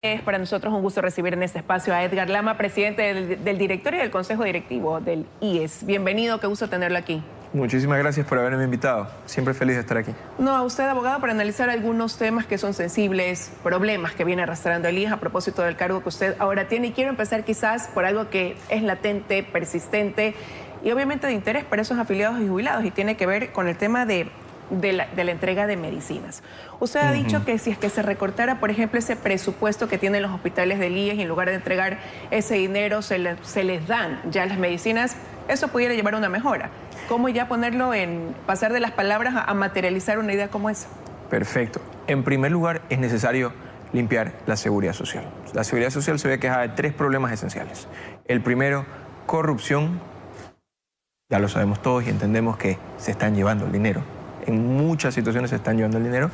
Es para nosotros un gusto recibir en este espacio a Edgar Lama, presidente del directorio y del consejo directivo del IES. Bienvenido, qué gusto tenerlo aquí. Muchísimas gracias por haberme invitado. Siempre feliz de estar aquí. No, a usted, abogado, para analizar algunos temas que son sensibles, problemas que viene arrastrando el IES a propósito del cargo que usted ahora tiene. Y quiero empezar quizás por algo que es latente, persistente y obviamente de interés para esos afiliados y jubilados, y tiene que ver con el tema de la entrega de medicinas. Usted ha dicho que si es que se recortara, por ejemplo, ese presupuesto que tienen los hospitales del IES y en lugar de entregar ese dinero se les dan ya las medicinas, eso pudiera llevar a una mejora. ¿Cómo ya ponerlo en pasar de las palabras a materializar una idea como esa? Perfecto. En primer lugar, es necesario limpiar la seguridad social. La seguridad social se ve quejada de 3 problemas esenciales. El primero, corrupción. Ya lo sabemos todos y entendemos que se están llevando el dinero. En muchas situaciones se están llevando el dinero.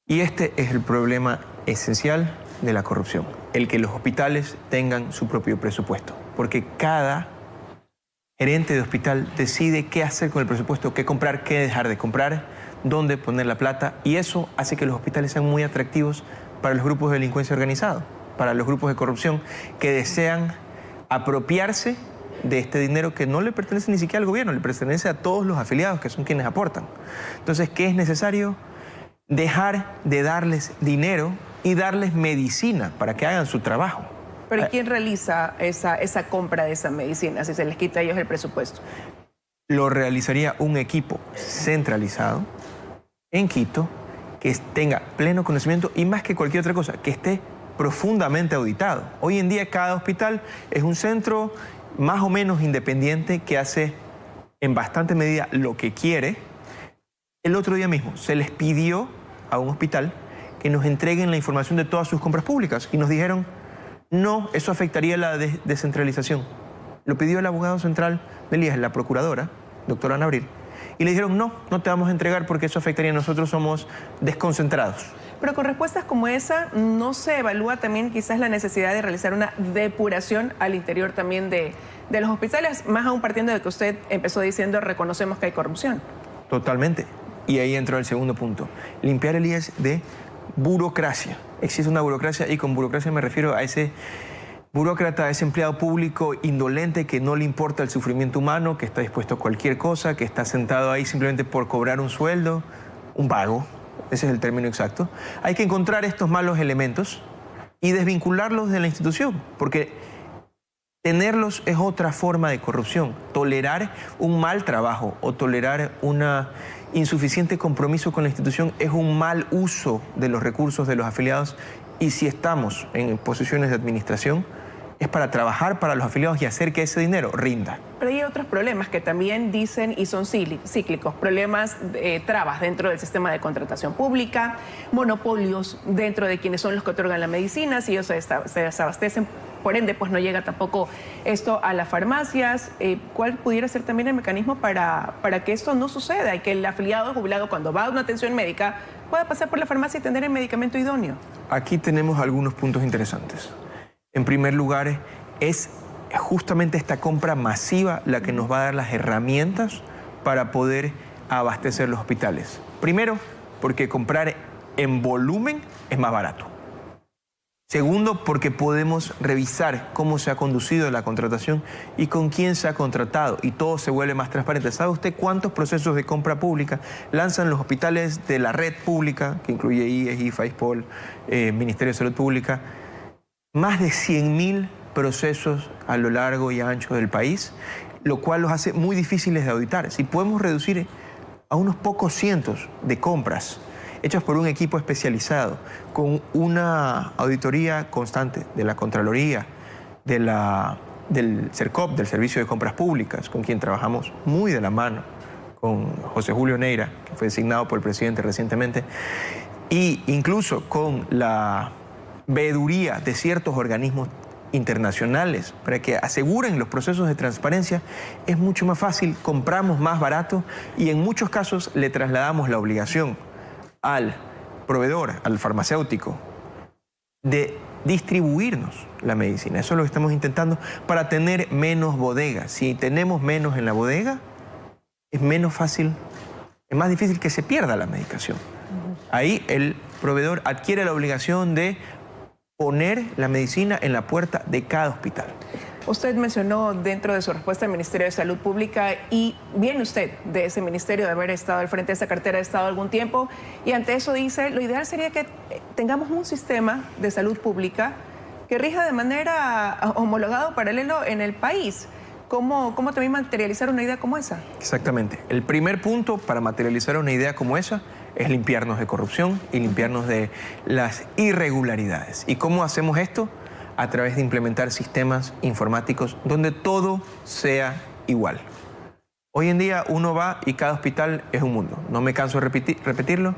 Y este es el problema esencial de la corrupción. El que los hospitales tengan su propio presupuesto. Porque cada gerente de hospital decide qué hacer con el presupuesto, qué comprar, qué dejar de comprar, dónde poner la plata. Y eso hace que los hospitales sean muy atractivos para los grupos de delincuencia organizada, para los grupos de corrupción que desean apropiarse de este dinero que no le pertenece ni siquiera al gobierno, le pertenece a todos los afiliados, que son quienes aportan. Entonces, ¿qué es necesario? Dejar de darles dinero y darles medicina para que hagan su trabajo. Pero ¿quién realiza esa compra de esa medicina si se les quita a ellos el presupuesto? Lo realizaría un equipo centralizado en Quito, que tenga pleno conocimiento y, más que cualquier otra cosa, que esté profundamente auditado. Hoy en día cada hospital es un centro más o menos independiente que hace en bastante medida lo que quiere. El otro día mismo se les pidió a un hospital que nos entreguen la información de todas sus compras públicas y nos dijeron: no, eso afectaría la descentralización. Lo pidió el abogado central del IES, la procuradora, doctora Ana Abril, y le dijeron: no, no te vamos a entregar porque eso afectaría, nosotros somos desconcentrados. Pero con respuestas como esa, ¿no se evalúa también quizás la necesidad de realizar una depuración al interior también de los hospitales? Más aún partiendo de que usted empezó diciendo: reconocemos que hay corrupción. Totalmente. Y ahí entró el segundo punto. Limpiar el IES de burocracia. Existe una burocracia, y con burocracia me refiero a ese burócrata, a ese empleado público indolente que no le importa el sufrimiento humano, que está dispuesto a cualquier cosa, que está sentado ahí simplemente por cobrar un sueldo, un vago. Ese es el término exacto. Hay que encontrar estos malos elementos y desvincularlos de la institución, porque tenerlos es otra forma de corrupción. Tolerar un mal trabajo o tolerar una insuficiente compromiso con la institución es un mal uso de los recursos de los afiliados, y si estamos en posiciones de administración es para trabajar para los afiliados y hacer que ese dinero rinda. Pero hay otros problemas que también dicen y son cíclicos, problemas, trabas dentro del sistema de contratación pública, monopolios dentro de quienes son los que otorgan la medicina, si ellos se desabastecen, por ende pues no llega tampoco esto a las farmacias. ¿Cuál pudiera ser también el mecanismo para que esto no suceda y que el afiliado jubilado, cuando va a una atención médica, pueda pasar por la farmacia y tener el medicamento idóneo? Aquí tenemos algunos puntos interesantes. En primer lugar, es justamente esta compra masiva la que nos va a dar las herramientas para poder abastecer los hospitales. Primero, porque comprar en volumen es más barato. Segundo, porque podemos revisar cómo se ha conducido la contratación y con quién se ha contratado, y todo se vuelve más transparente. ¿Sabe usted cuántos procesos de compra pública lanzan los hospitales de la red pública, que incluye IES, IFA, ISPOL, Ministerio de Salud Pública? Más de 100.000 procesos a lo largo y ancho del país, lo cual los hace muy difíciles de auditar. Si podemos reducir a unos pocos cientos de compras hechas por un equipo especializado, con una auditoría constante de la Contraloría, del CERCOP, del Servicio de Compras Públicas, con quien trabajamos muy de la mano, con José Julio Neira, que fue designado por el presidente recientemente, e incluso con la veeduría de ciertos organismos internacionales para que aseguren los procesos de transparencia, es mucho más fácil, compramos más barato y en muchos casos le trasladamos la obligación al proveedor, al farmacéutico, de distribuirnos la medicina. Eso es lo que estamos intentando para tener menos bodegas. Si tenemos menos en la bodega, es menos fácil, es más difícil que se pierda la medicación. Ahí el proveedor adquiere la obligación de poner la medicina en la puerta de cada hospital. Usted mencionó dentro de su respuesta al Ministerio de Salud Pública y viene usted de ese ministerio, de haber estado al frente de esa cartera de Estado algún tiempo, y ante eso dice, lo ideal sería que tengamos un sistema de salud pública que rija de manera homologada o paralelo en el país. ¿Cómo también materializar una idea como esa? Exactamente. El primer punto para materializar una idea como esa es limpiarnos de corrupción y limpiarnos de las irregularidades. ¿Y cómo hacemos esto? A través de implementar sistemas informáticos donde todo sea igual. Hoy en día uno va y cada hospital es un mundo. No me canso de repetirlo.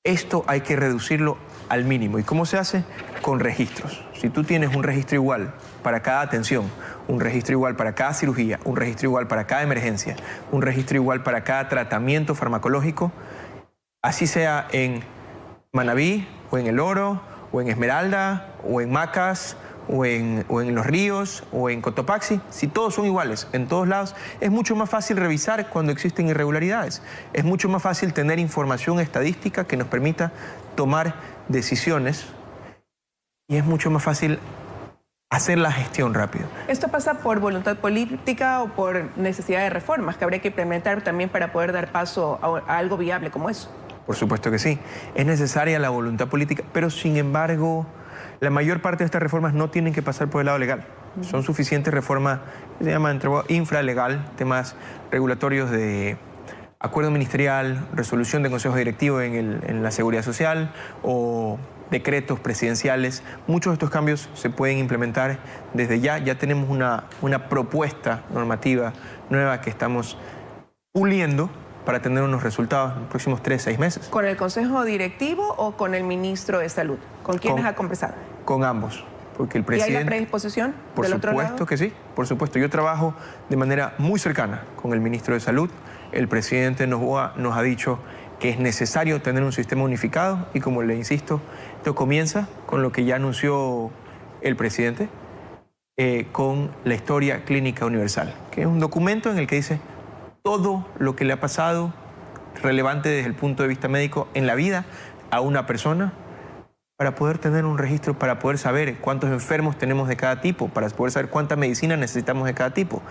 Esto hay que reducirlo al mínimo. ¿Y cómo se hace? Con registros. Si tú tienes un registro igual para cada atención, un registro igual para cada cirugía, un registro igual para cada emergencia, un registro igual para cada tratamiento farmacológico, así sea en Manabí o en El Oro, o en Esmeralda, o en Macas, o en Los Ríos, o en Cotopaxi, si todos son iguales en todos lados, es mucho más fácil revisar cuando existen irregularidades. Es mucho más fácil tener información estadística que nos permita tomar decisiones y es mucho más fácil hacer la gestión rápido. ¿Esto pasa por voluntad política o por necesidad de reformas que habría que implementar también para poder dar paso a algo viable como eso? Por supuesto que sí. Es necesaria la voluntad política, pero sin embargo, la mayor parte de estas reformas no tienen que pasar por el lado legal. Son suficientes reformas que se llaman infralegal, temas regulatorios de acuerdo ministerial, resolución de consejo directivo en la seguridad social o decretos presidenciales. Muchos de estos cambios se pueden implementar desde ya. Ya tenemos una propuesta normativa nueva que estamos puliendo para tener unos resultados en los próximos 3-6 meses. ¿Con el Consejo Directivo o con el Ministro de Salud? ¿Con quiénes ha conversado? Con ambos, porque el presidente... ¿Y hay la predisposición del otro lado? Por supuesto que sí, por supuesto. Yo trabajo de manera muy cercana con el Ministro de Salud. El presidente Noboa nos ha dicho que es necesario tener un sistema unificado y, como le insisto, esto comienza con lo que ya anunció el presidente, con la Historia Clínica Universal, que es un documento en el que dice todo lo que le ha pasado relevante desde el punto de vista médico en la vida a una persona, para poder tener un registro, para poder saber cuántos enfermos tenemos de cada tipo, para poder saber cuánta medicina necesitamos de cada tipo.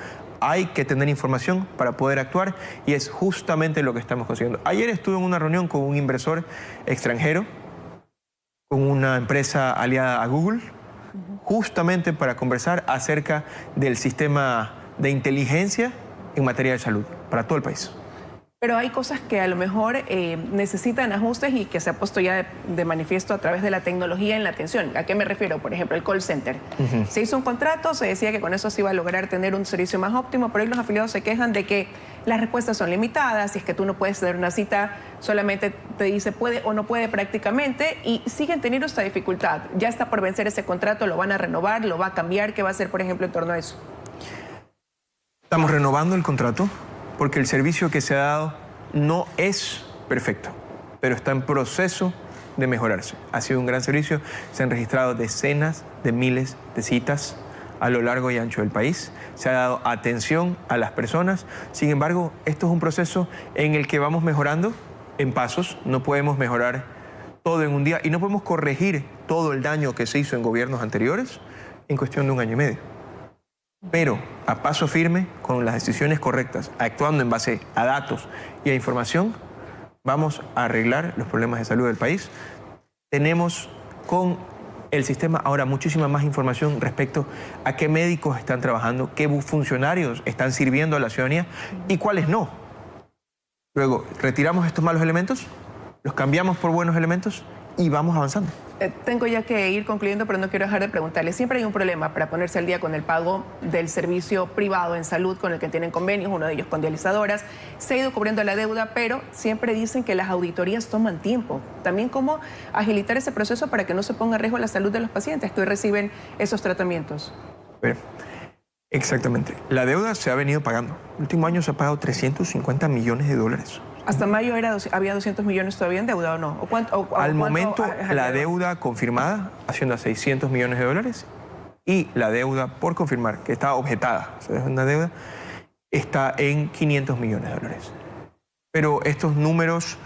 Hay que tener información para poder actuar y es justamente lo que estamos consiguiendo. Ayer estuve en una reunión con un inversor extranjero, con una empresa aliada a Google, justamente para conversar acerca del sistema de inteligencia en materia de salud para todo el país. Pero hay cosas que a lo mejor necesitan ajustes y que se ha puesto ya de manifiesto a través de la tecnología en la atención. ¿A qué me refiero? Por ejemplo, el call center. Se hizo un contrato, se decía que con eso se iba a lograr tener un servicio más óptimo, pero hoy los afiliados se quejan de que las respuestas son limitadas, si es que tú no puedes tener una cita, solamente te dice puede o no puede prácticamente, y siguen teniendo esta dificultad. Ya está por vencer ese contrato, lo van a renovar, lo va a cambiar. ¿Qué va a hacer, por ejemplo, en torno a eso? Estamos renovando el contrato porque el servicio que se ha dado no es perfecto, pero está en proceso de mejorarse. Ha sido un gran servicio, se han registrado decenas de miles de citas a lo largo y ancho del país, se ha dado atención a las personas. Sin embargo, esto es un proceso en el que vamos mejorando en pasos, no podemos mejorar todo en un día y no podemos corregir todo el daño que se hizo en gobiernos anteriores en cuestión de 1 año y medio. Pero a paso firme, con las decisiones correctas, actuando en base a datos y a información, vamos a arreglar los problemas de salud del país. Tenemos con el sistema ahora muchísima más información respecto a qué médicos están trabajando, qué funcionarios están sirviendo a la ciudadanía y cuáles no. Luego, retiramos estos malos elementos, los cambiamos por buenos elementos y vamos avanzando. Tengo ya que ir concluyendo, pero no quiero dejar de preguntarle. Siempre hay un problema para ponerse al día con el pago del servicio privado en salud con el que tienen convenios, uno de ellos con dializadoras. Se ha ido cubriendo la deuda, pero siempre dicen que las auditorías toman tiempo. También cómo agilitar ese proceso para que no se ponga en riesgo la salud de los pacientes que hoy reciben esos tratamientos. Exactamente. La deuda se ha venido pagando. El último año se ha pagado 350 millones de dólares. ¿Hasta mayo había 200 millones todavía en deuda o no? Al momento, la deuda confirmada asciende a 600 millones de dólares y la deuda por confirmar, que está objetada, o sea, es una deuda, está en 500 millones de dólares. Pero estos números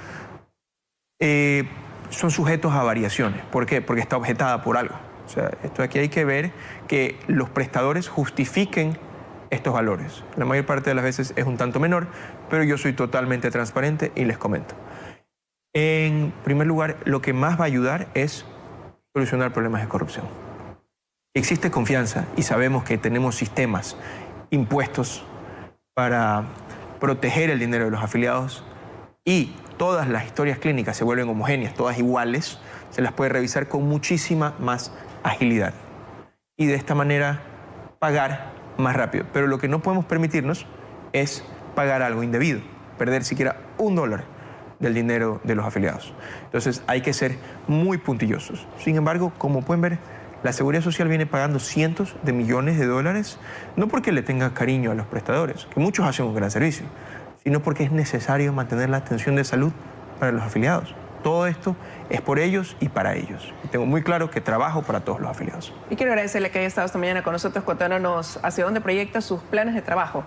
son sujetos a variaciones. ¿Por qué? Porque está objetada por algo. O sea, esto aquí hay que ver que los prestadores justifiquen estos valores. La mayor parte de las veces es un tanto menor, pero yo soy totalmente transparente y les comento. En primer lugar, lo que más va a ayudar es solucionar problemas de corrupción. Existe confianza y sabemos que tenemos sistemas impuestos para proteger el dinero de los afiliados y todas las historias clínicas se vuelven homogéneas, todas iguales, se las puede revisar con muchísima más agilidad y de esta manera pagar más rápido. Pero lo que no podemos permitirnos es pagar algo indebido, perder siquiera $1 del dinero de los afiliados. Entonces hay que ser muy puntillosos. Sin embargo, como pueden ver, la Seguridad Social viene pagando cientos de millones de dólares, no porque le tenga cariño a los prestadores, que muchos hacen un gran servicio, sino porque es necesario mantener la atención de salud para los afiliados. Todo esto es por ellos y para ellos. Y tengo muy claro que trabajo para todos los afiliados. Y quiero agradecerle que haya estado esta mañana con nosotros contándonos hacia dónde proyecta sus planes de trabajo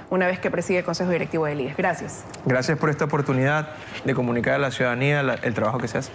una vez que preside el Consejo Directivo del IES. Gracias. Gracias por esta oportunidad de comunicar a la ciudadanía el trabajo que se hace.